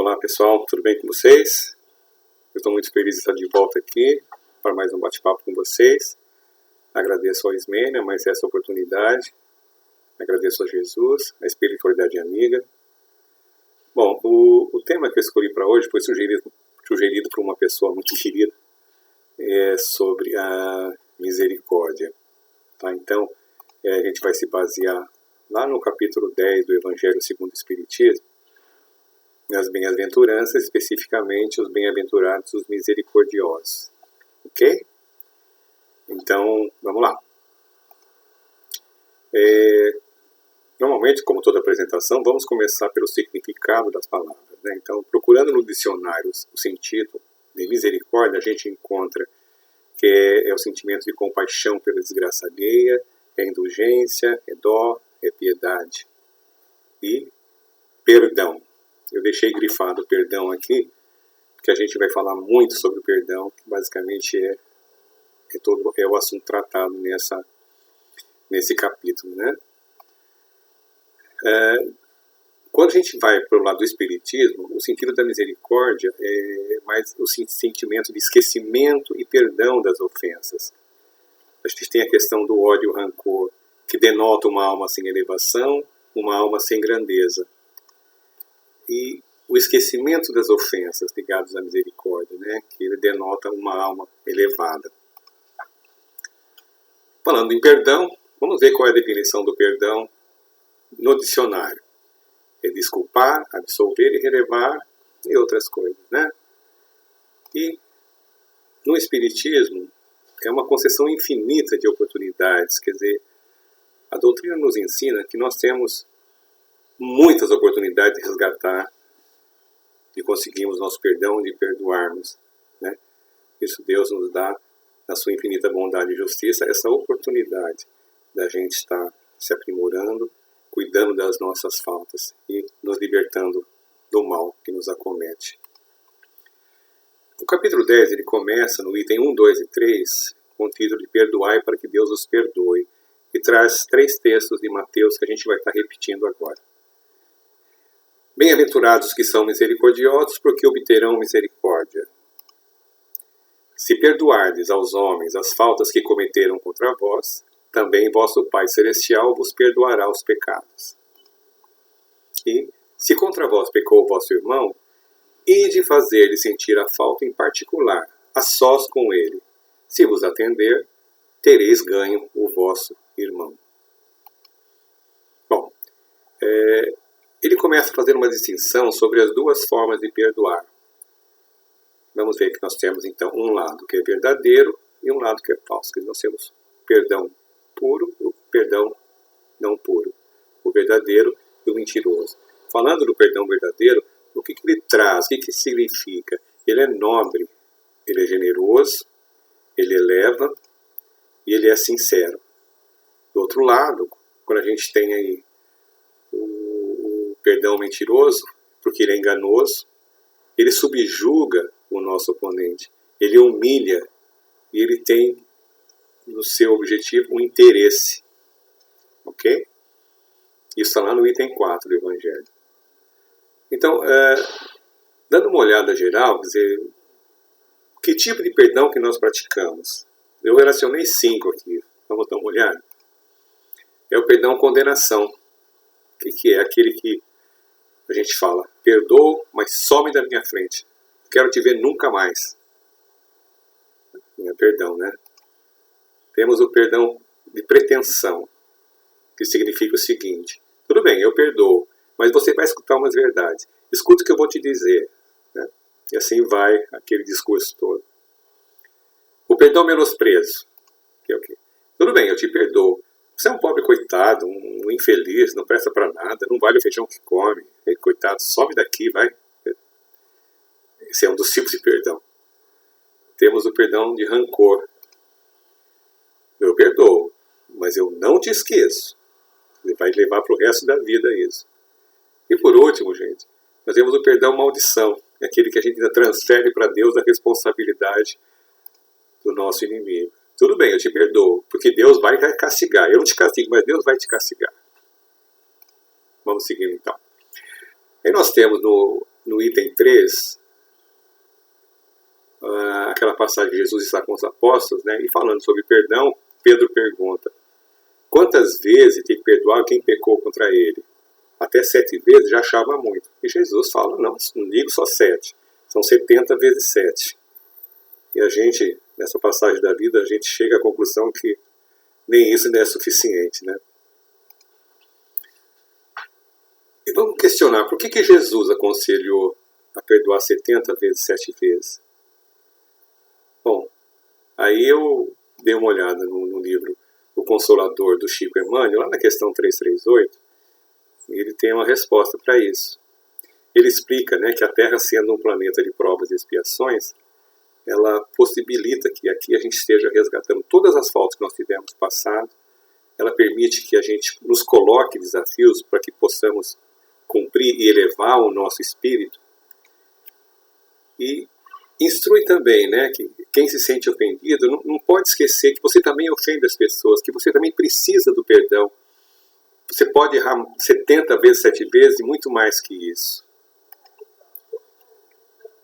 Olá pessoal, tudo bem com vocês? Eu estou muito feliz de estar de volta aqui para mais um bate-papo com vocês. Agradeço ao Ismênia mais essa oportunidade. Agradeço a Jesus, a espiritualidade amiga. Bom, o tema que eu escolhi para hoje foi sugerido por uma pessoa muito querida. É sobre a misericórdia. Tá? Então, a gente vai se basear lá no capítulo 10 do Evangelho segundo o Espiritismo, nas bem-aventuranças, especificamente os bem-aventurados, os misericordiosos. Ok? Então, vamos lá. Normalmente, como toda apresentação, vamos começar pelo significado das palavras, né? Então, procurando no dicionário o sentido de misericórdia, a gente encontra que é o sentimento de compaixão pela desgraça alheia, é indulgência, é dó, é piedade e perdão. Eu deixei grifado perdão aqui, porque a gente vai falar muito sobre o perdão, que basicamente é o assunto tratado nesse capítulo, né? Quando a gente vai para o lado do Espiritismo, o sentido da misericórdia é mais o sentimento de esquecimento e perdão das ofensas. A gente tem a questão do ódio e o rancor, que denota uma alma sem elevação, uma alma sem grandeza. E o esquecimento das ofensas ligadas à misericórdia, né, que ele denota uma alma elevada. Falando em perdão, vamos ver qual é a definição do perdão no dicionário. É desculpar, absolver e relevar e outras coisas, né? E no Espiritismo é uma concessão infinita de oportunidades, quer dizer, a doutrina nos ensina que nós temos muitas oportunidades de resgatar, de conseguirmos nosso perdão, de perdoarmos, né? Isso Deus nos dá, na sua infinita bondade e justiça, essa oportunidade da gente estar se aprimorando, cuidando das nossas faltas e nos libertando do mal que nos acomete. O capítulo 10 ele começa no item 1, 2 e 3 com o título de Perdoai para que Deus os perdoe, e traz 3 textos de Mateus que a gente vai estar repetindo agora. Bem-aventurados que são misericordiosos, porque obterão misericórdia. Se perdoardes aos homens as faltas que cometeram contra vós, também vosso Pai Celestial vos perdoará os pecados. E, se contra vós pecou o vosso irmão, ide fazer-lhe sentir a falta em particular, a sós com ele. Se vos atender, tereis ganho o vosso irmão. Bom, ele começa a fazer uma distinção sobre as duas formas de perdoar. Vamos ver que nós temos, então, um lado que é verdadeiro e um lado que é falso. Que nós temos perdão puro e o perdão não puro. O verdadeiro e o mentiroso. Falando do perdão verdadeiro, o que ele traz? O que significa? Ele é nobre, ele é generoso, ele eleva e ele é sincero. Do outro lado, quando a gente tem aí o perdão mentiroso, porque ele é enganoso, ele subjuga o nosso oponente, ele humilha e ele tem no seu objetivo um interesse. Ok? Isso está lá no item 4 do Evangelho. Então, dando uma olhada geral, quer dizer, que tipo de perdão que nós praticamos? Eu relacionei 5 aqui. Vamos dar uma olhada? É o perdão condenação. O que é? Aquele que a gente fala, perdoo, mas some da minha frente. Quero te ver nunca mais. Não é perdão, né? Temos o perdão de pretensão, que significa o seguinte: tudo bem, eu perdoo, mas você vai escutar umas verdades. Escuta o que eu vou te dizer. Né? E assim vai aquele discurso todo. O perdão menosprezo, que é o quê? Tudo bem, eu te perdoo. Você é um pobre coitado, um infeliz, não presta para nada, não vale o feijão que come. E, coitado, some daqui, vai. Esse é um dos tipos de perdão. Temos o perdão de rancor. Eu perdoo, mas eu não te esqueço. Ele vai levar para o resto da vida isso. E por último, gente, nós temos o perdão maldição. É aquele que a gente ainda transfere para Deus a responsabilidade do nosso inimigo. Tudo bem, eu te perdoo, porque Deus vai castigar. Eu não te castigo, mas Deus vai te castigar. Vamos seguir então. Aí nós temos no item 3, aquela passagem que Jesus está com os apóstolos, né, e falando sobre perdão, Pedro pergunta: quantas vezes tem que perdoar quem pecou contra ele? Até 7 vezes já achava muito. E Jesus fala: não digo só 7, são 70 vezes 7. E a gente, nessa passagem da vida, a gente chega à conclusão que nem isso ainda é suficiente, né? E vamos questionar, por que Jesus aconselhou a perdoar 70 vezes 7 vezes? Bom, aí eu dei uma olhada no livro O Consolador, do Chico Emmanuel, lá na questão 338, e ele tem uma resposta para isso. Ele explica, né, que a Terra, sendo um planeta de provas e expiações, ela possibilita que aqui a gente esteja resgatando todas as faltas que nós tivemos no passado. Ela permite que a gente nos coloque desafios para que possamos cumprir e elevar o nosso espírito. E instrui também, né, que quem se sente ofendido não pode esquecer que você também ofende as pessoas, que você também precisa do perdão. Você pode errar 70 vezes, 7 vezes e muito mais que isso.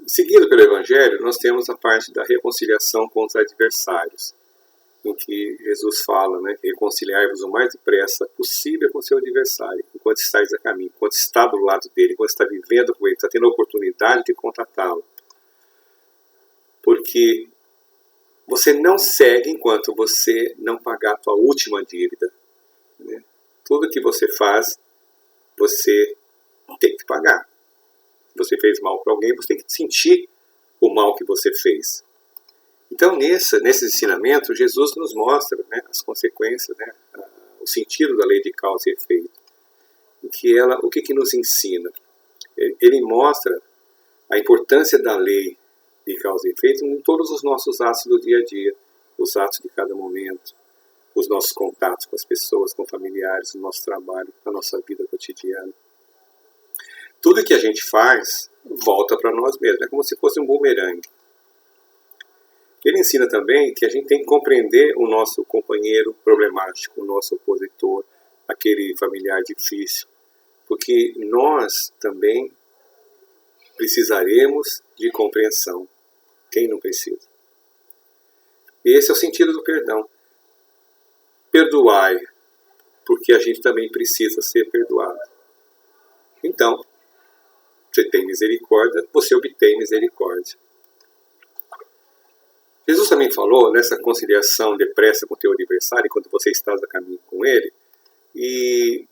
Seguindo pelo Evangelho, nós temos a parte da reconciliação com os adversários, em que Jesus fala, né, reconciliar-vos o mais depressa possível com o seu adversário, enquanto estáis a caminho, enquanto está do lado dele, enquanto está vivendo com ele, está tendo a oportunidade de contatá-lo. Porque você não segue enquanto você não pagar a tua última dívida, né? Tudo que você faz, você tem que pagar. Se você fez mal para alguém, você tem que sentir o mal que você fez. Então, nesse ensinamento, Jesus nos mostra, né, as consequências, né, o sentido da lei de causa e efeito. O que nos ensina? Ele mostra a importância da lei de causa e efeito em todos os nossos atos do dia a dia, os atos de cada momento, os nossos contatos com as pessoas, com familiares, no nosso trabalho, na nossa vida cotidiana. Tudo que a gente faz volta para nós mesmos, é como se fosse um bumerangue. Ele ensina também que a gente tem que compreender o nosso companheiro problemático, o nosso opositor, aquele familiar difícil, porque nós também precisaremos de compreensão. Quem não precisa? Esse é o sentido do perdão. Perdoai, porque a gente também precisa ser perdoado. Então, você tem misericórdia, você obtém misericórdia. Jesus também falou nessa conciliação depressa com o teu adversário, enquanto você está a caminho com ele, e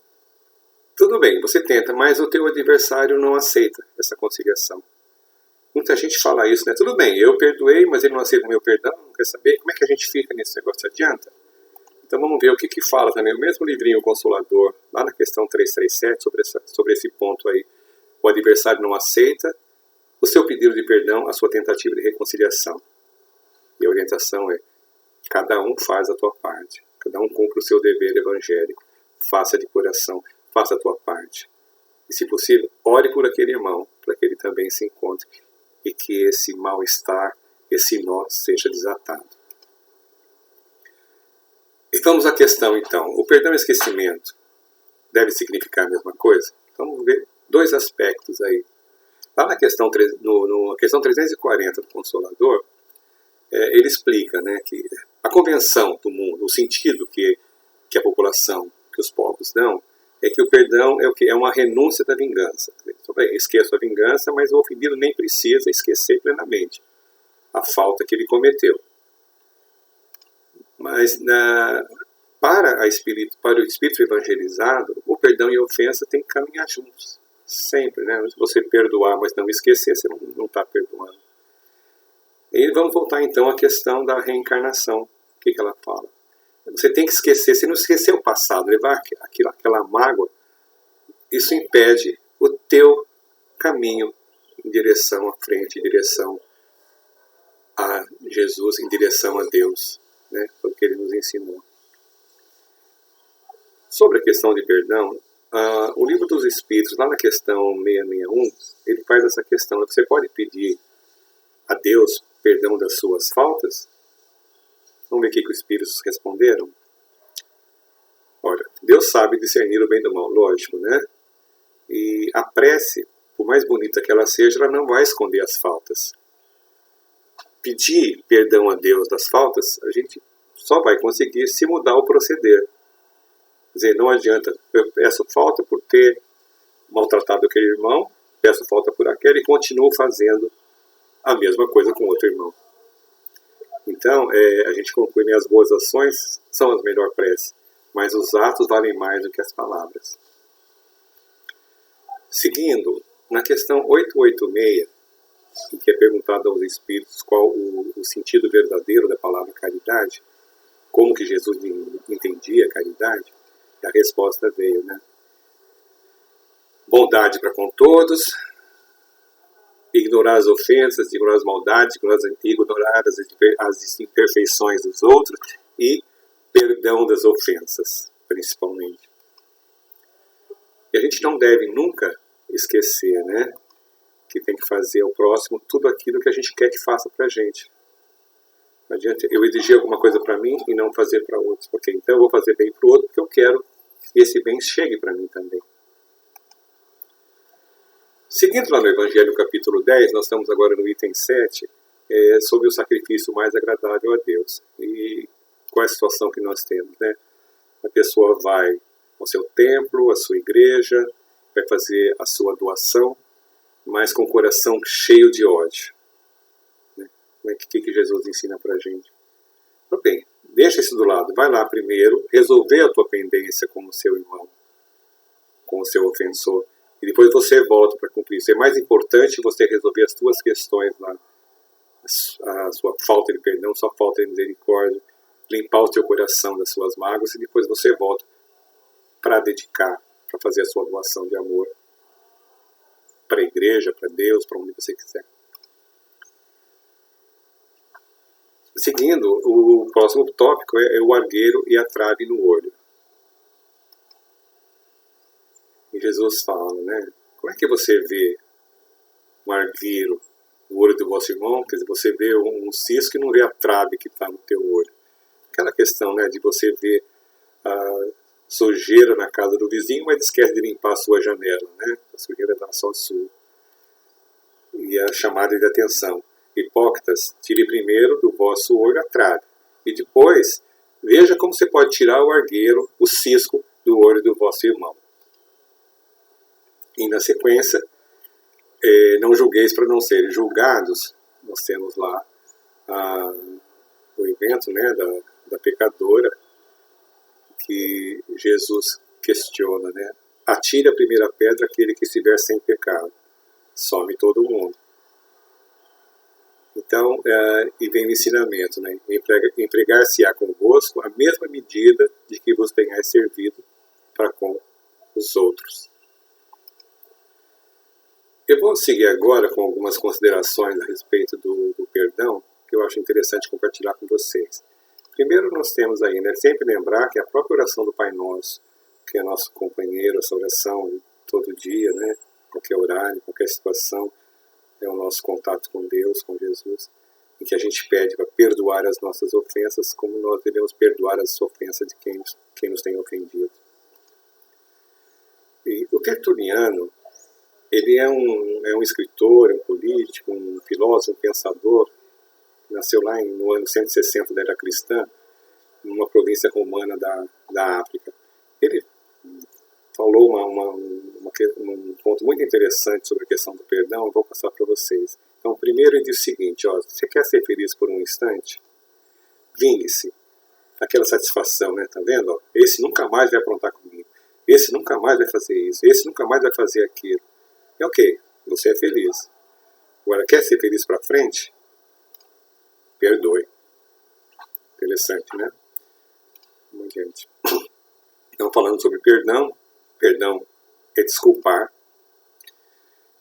tudo bem, você tenta, mas o teu adversário não aceita essa conciliação. Muita gente fala isso, né? Tudo bem, eu perdoei, mas ele não aceita o meu perdão, não quer saber. Como é que a gente fica nesse negócio? Adianta? Então vamos ver o que fala também, o mesmo livrinho O Consolador, lá na questão 337, sobre esse ponto aí. O adversário não aceita o seu pedido de perdão, a sua tentativa de reconciliação. E a orientação é: cada um faz a tua parte, cada um cumpre o seu dever evangélico, faça de coração, faça a tua parte. E, se possível, ore por aquele irmão, para que ele também se encontre e que esse mal-estar, esse nó seja desatado. E vamos à questão, então. O perdão e esquecimento deve significar a mesma coisa? Então, vamos ver 2 aspectos aí. Lá na questão, questão 340 do Consolador, ele explica, né, que a convenção do mundo, o sentido que a população, que os povos dão, é que o perdão é uma renúncia da vingança. Então, esqueço a vingança, mas o ofendido nem precisa esquecer plenamente a falta que ele cometeu. Mas para o espírito evangelizado, o perdão e a ofensa têm que caminhar juntos. Sempre, né? Se você perdoar, mas não esquecer, você não está perdoando. E vamos voltar então à questão da reencarnação. O que ela fala? Você tem que esquecer, se não esquecer o passado, levar aquela mágoa, isso impede o teu caminho em direção à frente, em direção a Jesus, em direção a Deus, né? Foi o que ele nos ensinou. Sobre a questão de perdão, o Livro dos Espíritos, lá na questão 661, ele faz essa questão: você pode pedir a Deus perdão das suas faltas? Vamos ver o que os Espíritos responderam. Olha, Deus sabe discernir o bem do mal, lógico, né? E a prece por mais bonita que ela seja, ela não vai esconder as faltas. Pedir perdão a Deus das faltas, a gente só vai conseguir se mudar o proceder. Quer dizer, não adianta, eu peço falta por ter maltratado aquele irmão, peço falta por aquele e continuo fazendo a mesma coisa com outro irmão. Então, a gente conclui que as boas ações são as melhores preces, mas os atos valem mais do que as palavras. Seguindo, na questão 886, em que é perguntado aos espíritos qual o sentido verdadeiro da palavra caridade, como que Jesus entendia a caridade, a resposta veio, né? Bondade para com todos, ignorar as ofensas, ignorar as maldades, ignorar as imperfeições dos outros e perdão das ofensas, principalmente. E a gente não deve nunca esquecer, né, que tem que fazer ao próximo tudo aquilo que a gente quer que faça para a gente. Não adianta eu exigir alguma coisa para mim e não fazer para outros. Ok, então eu vou fazer bem para o outro porque eu quero que esse bem chegue para mim também. Seguindo lá no Evangelho capítulo 10, nós estamos agora no item 7, sobre o sacrifício mais agradável a Deus. E qual é a situação que nós temos, né? A pessoa vai ao seu templo, à sua igreja, vai fazer a sua doação, mas com o coração cheio de ódio. Né? O que Jesus ensina para a gente? Bem, deixa isso do lado. Vai lá primeiro, resolver a tua pendência com o seu irmão, com o seu ofensor. E depois você volta para cumprir isso. É mais importante você resolver as tuas questões lá. A sua falta de perdão, sua falta de misericórdia, limpar o seu coração das suas mágoas e depois você volta para dedicar, para fazer a sua doação de amor para a igreja, para Deus, para onde você quiser. Seguindo, o próximo tópico é o argueiro e a trave no olho. E Jesus fala, né? Como é que você vê um argueiro no olho do vosso irmão? Quer dizer, você vê um cisco e não vê a trave que está no teu olho. Aquela questão, né, de você ver a sujeira na casa do vizinho, mas esquece de limpar a sua janela, né? A sujeira está só sua. E a chamada de atenção. Hipócritas, tire primeiro do vosso olho a trave. E depois, veja como você pode tirar o argueiro, o cisco, do olho do vosso irmão. E na sequência, não julgueis para não serem julgados. Nós temos lá o evento, né, da pecadora, que Jesus questiona, né? Atire a primeira pedra aquele que estiver sem pecado. Some todo mundo. Então, e vem o ensinamento, né? Empregar-se-á convosco a mesma medida de que vos tenhais servido para com os outros. Eu vou seguir agora com algumas considerações a respeito do perdão, que eu acho interessante compartilhar com vocês. Primeiro, nós temos aí, né, sempre lembrar que a própria oração do Pai Nosso, que é nosso companheiro, essa oração todo dia, né, qualquer horário, qualquer situação, é o nosso contato com Deus, com Jesus, em que a gente pede para perdoar as nossas ofensas, como nós devemos perdoar as ofensas de quem nos tem ofendido. E o Tertuliano, ele é um escritor, um político, um filósofo, um pensador, nasceu lá no ano 160 da Era Cristã, numa província romana da África. Ele falou um ponto muito interessante sobre a questão do perdão, eu vou passar para vocês. Então, primeiro ele diz o seguinte, ó, você quer ser feliz por um instante? Vingue-se. Aquela satisfação, né? Tá vendo? Ó, esse nunca mais vai aprontar comigo. Esse nunca mais vai fazer isso. Esse nunca mais vai fazer aquilo. É ok, você é feliz. Agora, quer ser feliz para frente? Perdoe. Interessante, né? Vamos adiante. Então, falando sobre perdão, perdão é desculpar,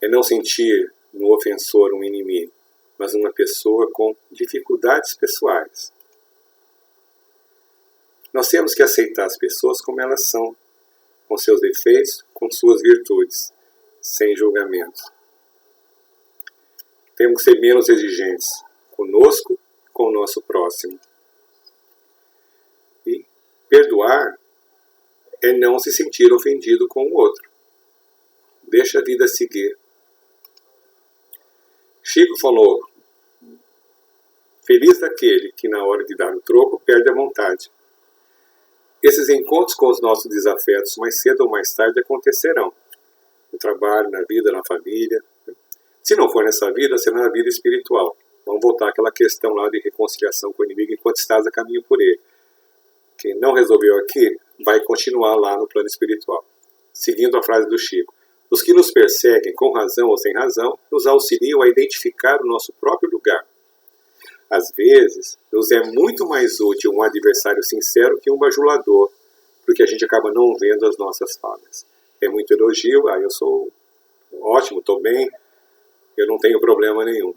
é não sentir no ofensor um inimigo, mas uma pessoa com dificuldades pessoais. Nós temos que aceitar as pessoas como elas são, com seus defeitos, com suas virtudes, sem julgamento. Temos que ser menos exigentes conosco, com o nosso próximo. E perdoar é não se sentir ofendido com o outro. Deixa a vida seguir. Chico falou, feliz daquele que na hora de dar o troco perde a vontade. Esses encontros com os nossos desafetos mais cedo ou mais tarde acontecerão. No trabalho, na vida, na família. Se não for nessa vida, será na vida espiritual. Vamos voltar àquela questão lá de reconciliação com o inimigo enquanto estás a caminho por ele. Quem não resolveu aqui, vai continuar lá no plano espiritual. Seguindo a frase do Chico. Os que nos perseguem, com razão ou sem razão, nos auxiliam a identificar o nosso próprio lugar. Às vezes, nos é muito mais útil um adversário sincero que um bajulador, porque a gente acaba não vendo as nossas falhas. É muito elogio, eu sou ótimo, estou bem, eu não tenho problema nenhum.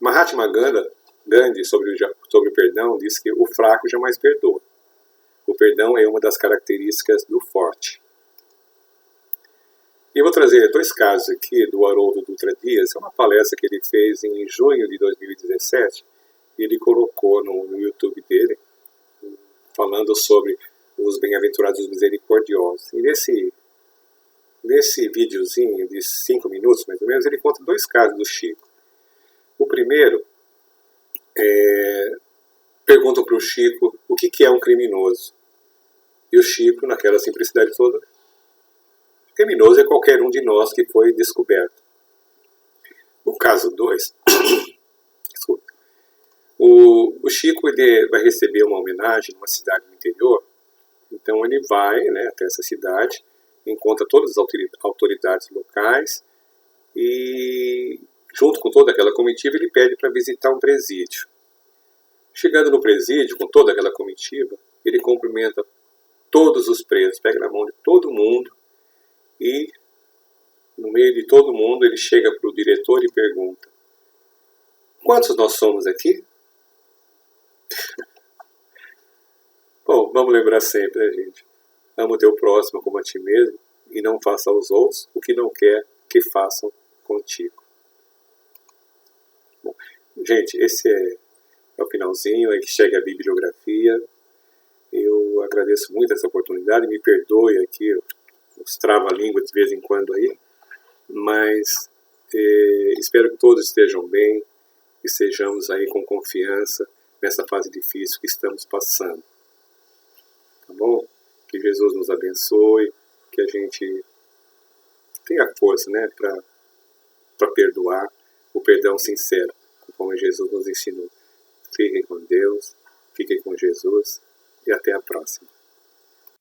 Mahatma Gandhi, sobre o perdão, diz que o fraco jamais perdoa. O perdão é uma das características do forte. E eu vou trazer 2 casos aqui do Haroldo Dutra Dias. É uma palestra que ele fez em junho de 2017. E ele colocou no YouTube dele, falando sobre os bem-aventurados misericordiosos. E nesse videozinho de 5 minutos, mais ou menos, ele conta 2 casos do Chico. O primeiro, perguntam para o Chico o que é um criminoso. E o Chico, naquela simplicidade toda, criminoso é qualquer um de nós que foi descoberto. No caso 2, o Chico ele vai receber uma homenagem numa cidade do interior. Então ele vai, né, até essa cidade, encontra todas as autoridades locais e, junto com toda aquela comitiva, ele pede para visitar um presídio. Chegando no presídio, com toda aquela comitiva, ele cumprimenta todos os presos, pega na mão de todo mundo e, no meio de todo mundo, ele chega para o diretor e pergunta: quantos nós somos aqui? Bom, vamos lembrar sempre, né, gente? Ama o teu próximo como a ti mesmo e não faça aos outros o que não quer que façam contigo. Bom, gente, esse é o finalzinho, aí que chega a bibliografia. Eu agradeço muito essa oportunidade, me perdoe aqui os trava-línguas de vez em quando aí, mas espero que todos estejam bem e sejamos aí com confiança nessa fase difícil que estamos passando. Tá bom? Que Jesus nos abençoe, que a gente tenha força, né, para perdoar, o perdão sincero, como Jesus nos ensinou. Fiquem com Deus, fiquem com Jesus e até a próxima.